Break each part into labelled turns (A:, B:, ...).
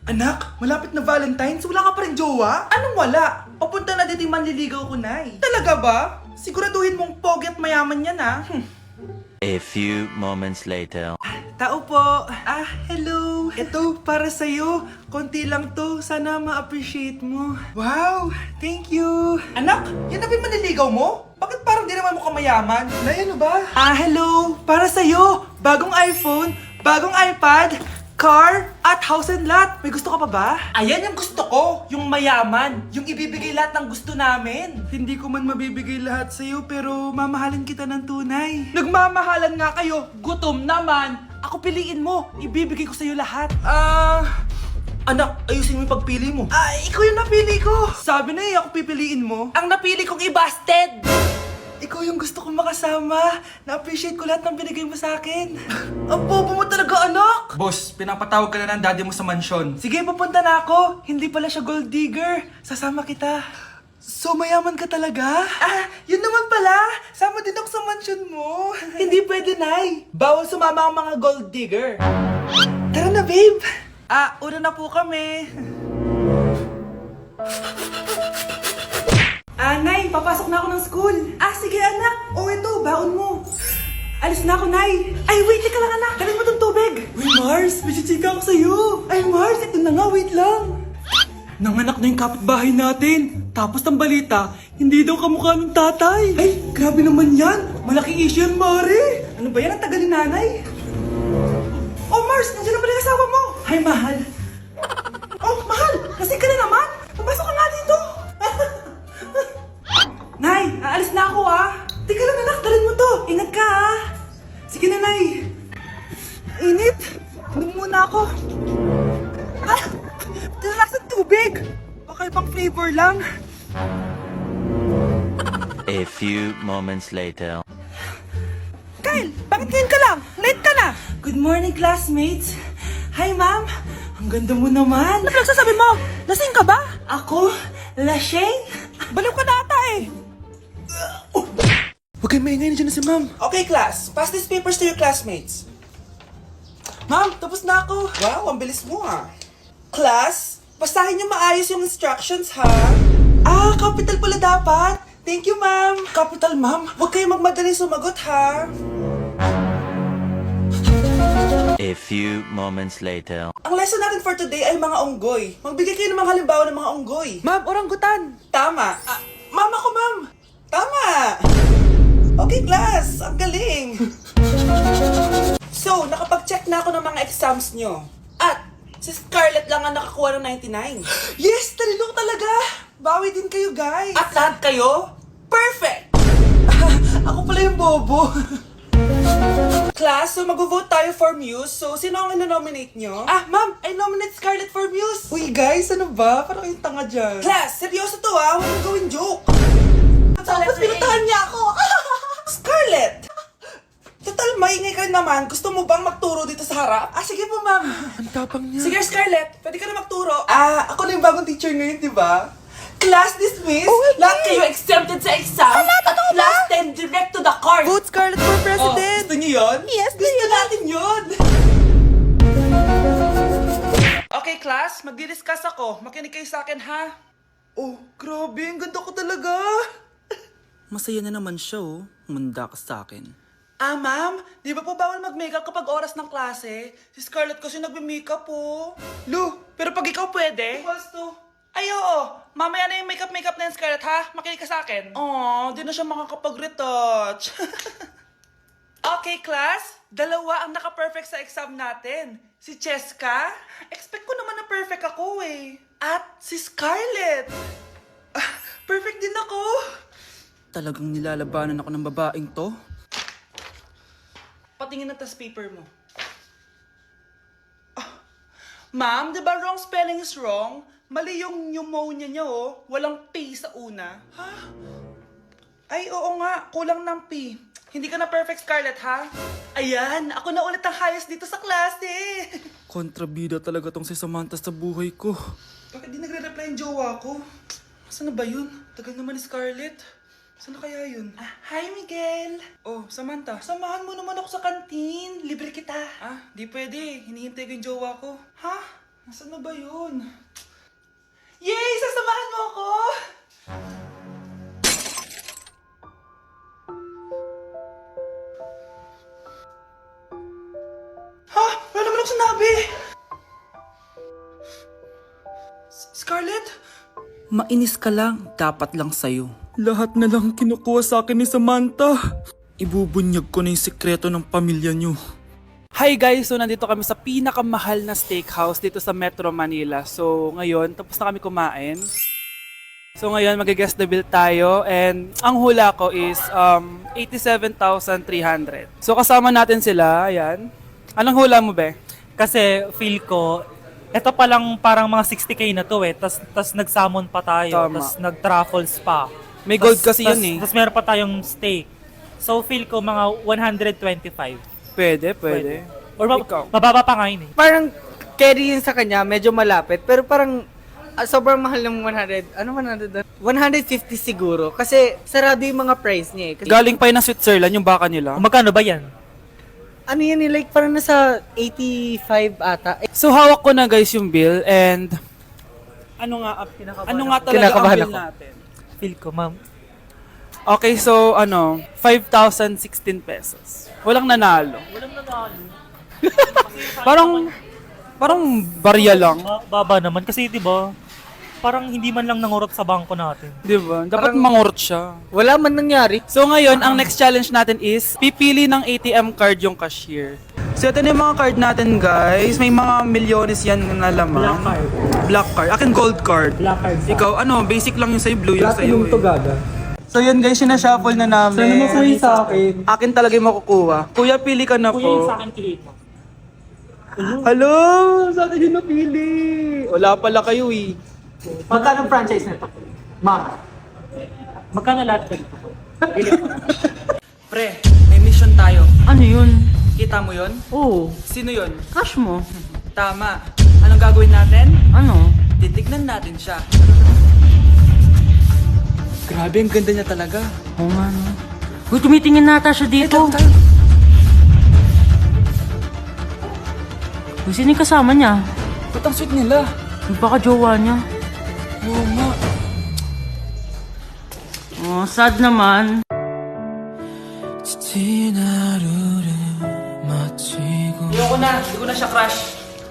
A: Anak, malapit na Valentine's, wala ka pa rin jowa? Anong wala? Papunta na dito yung manliligaw ko, Nay. Talaga ba? Siguraduhin mong pogi at mayaman yan, ha?
B: A few moments later.
A: Tao po. Hello. Ito, para sa'yo. Konti lang to. Sana ma-appreciate mo. Wow, thank you. Anak, yan na ba yung manliligaw mo? Bakit parang di naman mukhang mayaman? Nay, ano ba? Hello. Para sa'yo. Bagong iPhone, bagong iPad, car, at house and lot. May gusto ka pa ba? Ayan yung gusto ko. Yung mayaman. Yung ibibigay lahat ng gusto namin. Hindi ko man mabibigay lahat sa'yo, pero mamahalin kita ng tunay. Nagmamahalan nga kayo. Gutom naman. Ako piliin mo. Ibibigay ko sa'yo lahat. Anak, ayusin mo yung pagpili mo. Ikaw yung napili ko. Sabi na ako pipiliin mo. Ang napili kong i-busted. Ikaw yung gusto kong makasama. Na-appreciate ko lahat ng binigay mo sa akin. Ang bobo mo talaga, anak! Boss, pinapatawag ka na ng daddy mo sa mansyon. Sige, papunta na ako. Hindi pala siya gold digger. Sasama kita. So, mayaman ka talaga? Yun naman pala. Sama din ako sa mansyon mo. Hindi pwede, Nay. Bawal sumama ang mga gold digger. Tara na, babe. Una na po kami. Nay, papasok na ako ng school. Sige, anak. Ito, baon mo. Alis na ako, Nay. Wait, teka lang, anak. Dalhin mo tong tubig. Uy, Mars, may chichika ako sa'yo. Mars, ito na nga, wait lang. Nanganak na yung kapitbahay natin. Tapos ng balita, hindi daw kamukha ng tatay. Grabe naman yan. Malaking issue yan, Mari. Ano ba yan? Ang tagal ni nanay. Mars, nandiyan na pala yung asawa mo. Hi, mahal. Mahal, kasi ka na naman. Papasok ka nga dito. Nay, aalis na ako, Teka lang, anak, dalhin mo to. Ingat ka, Sige na, Nay. Init. Inom muna ako. Tinas ng tubig. Baka ibang flavor lang.
B: A few moments later.
A: Kyle, bakit ngayon ka lang? Late ka na. Good morning, classmates. Hi, ma'am. Ang ganda mo naman. Ano nagsasabi mo? Lasing ka ba? Ako? Lasing? Baliw ka na ata Huwag kayong maingay, nandiyan na si ma'am. Okay, class. Pass these papers to your classmates. Ma'am, tapos na ako. Wow, ang bilis mo Class, basahin niyo maayos yung instructions, ha? Capital pala dapat. Thank you, ma'am. Capital, ma'am. Huwag kayong magmadali sumagot, ha?
B: A few moments later.
A: Ang lesson natin for today ay mga unggoy. Magbigay kayo ng mga halimbawa ng mga unggoy. Ma'am, orangutan. Tama. Ma'am ako, ma'am. Tama. Okay, class. Ang galing. So, nakapag-check na ako ng mga exams nyo. At, si Scarlett lang ang nakakuha ng 99. Yes! Talino ko talaga! Bawi din kayo, guys. At lahat kayo? Perfect! Ako pala yung bobo. Class, so mag-vote tayo for Muse. So, sino ang ino-nominate nyo? Ma'am, I nominate Scarlett for Muse. Uy, guys, ano ba? Parang kayong tanga dyan. Class, seryoso to Huwag mong gawin joke. Tapos pinuntahan niya ako. Scarlett! Total, maingay ka rin naman. Gusto mo bang magturo dito sa harap? Sige po, ma'am. Ang tapang niya. Sige, Scarlett. Pwede ka na magturo. Ako na yung bagong teacher ngayon, di ba? Class dismissed. Lahat kayo exempted sa exam. At class 10 direct to the court.
C: Vote Scarlett for president!
A: Gusto niyo yun?
C: Yes,
A: Gusto natin yun. Okay, class. Magdi-discuss ako. Makinig kayo sa akin, ha? Grabe. Ang ganda ko talaga.
D: Masaya na naman siya, Manda ka sa akin.
A: Ma'am, di ba po bawal mag-makeup kapag oras ng klase? Si Scarlett kasi nagme-makeup po. Lu, pero pag ikaw pwede? Equals to. Oo. Mamaya na yung makeup na yung Scarlett, ha? Makinig ka sa akin. Di na siya makakapag-retouch. Okay, class. Dalawa ang naka-perfect sa exam natin. Si Cheska. Expect ko naman na perfect ako, At si Scarlett. Perfect din ako.
D: Talagang nilalabanan ako ng babaeng to.
A: Patingin na tas paper mo. Ma'am, di ba wrong spelling is wrong? Mali yung pneumonia niya, Walang P sa una. Oo nga. Kulang ng P. Hindi ka na perfect, Scarlett, ha? Ayan, ako na ulit ang highest dito sa klase.
D: Kontrabida talaga tong si Samantha sa buhay ko.
A: Bakit di nagre-reply yung jowa ko? Saan na ba yun? Tagal naman ni Scarlett. Saan na kaya yun? Hi, Miguel! Samantha, samahan mo naman ako sa kantin. Libre kita. Di pwede. Hinihintay ko yung jowa ko. Nasaan na ba yun? Yay! Sasamahan mo ako! Ha? Wala naman ako sinabi! Scarlett?
D: Mainis ka lang, dapat lang sa'yo. Lahat na lang kinukuha sa akin ni Samantha. Ibubunyag ko na yung sikreto ng pamilya niyo. Hi guys! So nandito kami sa pinakamahal na steakhouse dito sa Metro Manila. So ngayon, tapos na kami kumain. So ngayon, mag-guess the bill tayo. And ang hula ko is 87,300. So kasama natin sila, ayan. Anong hula mo, be?
C: Kasi feel ko, ito pa lang parang mga 60k na to eh. Tas nag-salmon pa tayo.
D: Tama.
C: Tas nag-truffles pa.
D: May gold kasi yun eh.
C: Tas meron pa tayong steak. So feel ko mga 125.
D: Pwede.
C: Or
D: Ikaw?
C: mababa pa nga yun eh.
E: Parang carry yun sa kanya, medyo malapit. Pero parang sobrang mahal ng 100. Ano 100? 150 siguro. Kasi sarado yung mga price niya eh. Kasi,
D: Galing pa yun ng Switzerland yung baka nila.
C: Magkano ba yan?
E: ano yan eh, like parang nasa 85 ata.
D: So hawak ko na guys yung bill and ano nga talaga ang
E: Kinakabahan
D: bill
E: ako.
D: natin?
C: Feel ko, ma'am.
D: Okay, so 5,016 pesos. Walang nanalo. Parang barya lang.
C: Baba naman. Kasi di ba parang hindi man lang nangurot sa bangko natin.
D: Di ba? Dapat
E: Parang-
D: mangurot siya.
E: Wala man nangyari.
D: So ngayon, ang next challenge natin is pipili ng ATM card yung cashier. So ito na yung mga card natin guys. May mga milyones yan na laman.
C: Black card.
D: Black card. Akin gold card.
C: Black card sa-
D: Ikaw, basic lang yung sa'yo, blue yung sa'yo eh.
E: gaga.
D: So yun guys, sinashuffle na namin.
E: Sana makuha sa akin.
D: Akin talaga yung makukuha. Kuya, pili ka na
C: Kuya, yung
D: po.
C: sa akin kilit mo.
D: Hello! Sa atin yung napili. Wala pala kayo eh.
E: Magkano franchise nito? Ma.
C: Magkano lahat ka dito?
D: Pre, may mission tayo.
E: Ano yun?
D: Kita mo yun?
E: Oo.
D: Sino yun?
E: Crush mo.
D: Tama. Anong gagawin natin?
E: Ano?
D: Titignan natin siya. Grabe, ang ganda niya talaga.
E: Oo nga no. Uy, tumitingin nata siya dito.
D: Tayo.
E: Uy, sino yung kasama niya?
D: Ba't ang sweet nila?
E: Baka jowa niya.
D: Oo nga.
E: Oh, sad naman.
D: Ayoko na. Hindi ko na siya crush.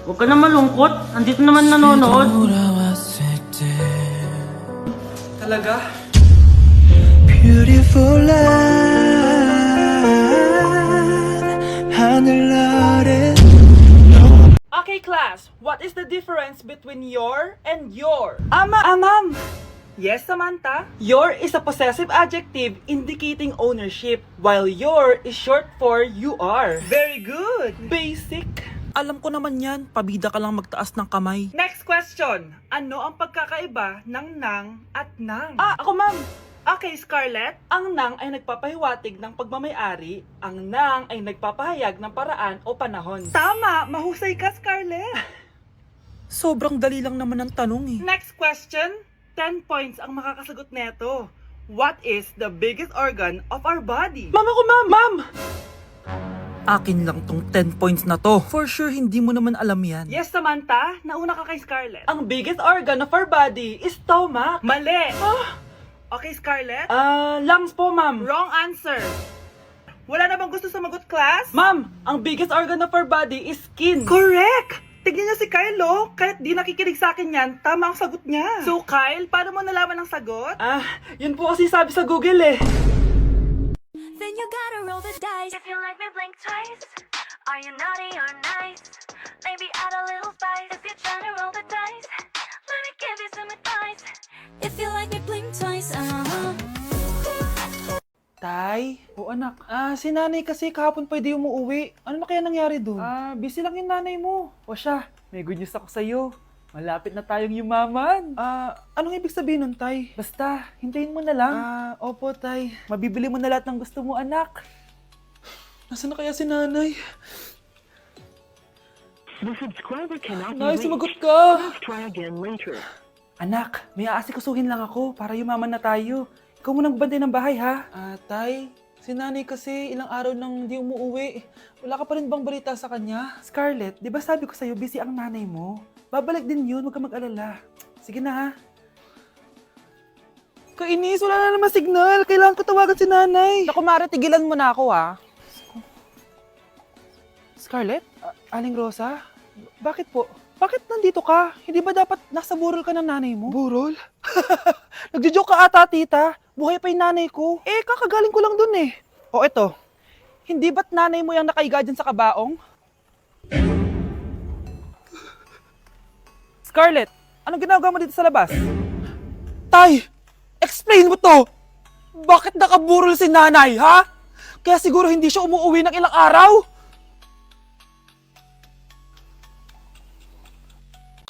E: Huwag ka na malungkot. Andito naman nanonood.
D: Talaga?
F: Okay, class, what is the difference between your and your?
D: Ma'am.
F: Yes, Samantha? Your is a possessive adjective indicating ownership, while your is short for you are. Very good. Basic.
D: Alam ko naman yan. Pabida ka lang magtaas ng kamay.
F: Next question. Ano ang pagkakaiba ng nang at nang?
D: Ako ma'am.
F: Okay, Scarlett. Ang nang ay nagpapahiwatig ng pagmamayari, ang nang ay nagpapahayag ng paraan o panahon. Tama! Mahusay ka, Scarlett!
D: Sobrang dali lang naman ang tanong eh.
F: Next question. 10 points ang makakasagot neto. What is the biggest organ of our body?
D: Ma'am ako ma'am! Akin lang tong 10 points na to. For sure, hindi mo naman alam yan.
F: Yes, Samantha. Nauna ka kay Scarlett. Ang biggest organ of our body is stomach. Mali! Okay, Scarlett?
D: Lungs po ma'am.
F: Wrong answer. Wala na bang gusto sumagot, class?
D: Ma'am, ang biggest organ of our body is skin.
F: Correct! Tignan niyo si Kyle, oh. Kahit di nakikinig sa akin yan, tama ang sagot niya. So, Kyle, paano mo nalaman ang sagot?
D: Yun po kasi sabi sa Google eh.
G: Then you gotta roll the dice. If you like me, blink twice. Are you naughty or nice? Maybe add a little spice. If you're trying to roll the dice, let me give you some advice. If you like me, blink twice.
A: Tay? O anak, si nanay kasi kahapon pwede umuwi. Ano na kaya nangyari doon? Busy lang yung nanay mo. O siya, may good news ako sa'yo. Malapit na tayong yumaman. Anong ibig sabihin nun, Tay? Basta, hintayin mo na lang. Opo, Tay. Mabibili mo na lahat ng gusto mo, anak. Nasaan na kaya si nanay?
H: The subscriber cannot be
A: Nay,
H: reached.
A: sumagot ka!
H: Please try again later.
A: Anak, may aasikasuhin lang ako para yumaman na tayo. Ikaw munang bantay ng bahay, ha? Tay, si nanay kasi ilang araw nang di umuwi. Wala ka pa rin bang balita sa kanya? Scarlett, di ba sabi ko sa'yo busy ang nanay mo? Babalik din yun, huwag ka mag-alala. Sige na ha.
F: Kainis, wala na naman signal. Kailangan ko tawagan si nanay.
A: Naku, Mare, tigilan mo na ako ha. Scarlett? Aling Rosa? Bakit po? Bakit nandito ka? Hindi ba dapat nasa burol ka ng nanay mo? Burol? Nagjo-joke ka ata, tita. Buhay pa yung nanay ko. Eh, kakagaling ko lang dun eh. O eto, hindi ba't nanay mo yung nakaiga dyan sa kabaong? Scarlett, anong ginagawa mo dito sa labas? Tay! Explain mo to! Bakit nakaburol si nanay, ha? Kaya siguro hindi siya umuwi ng ilang araw?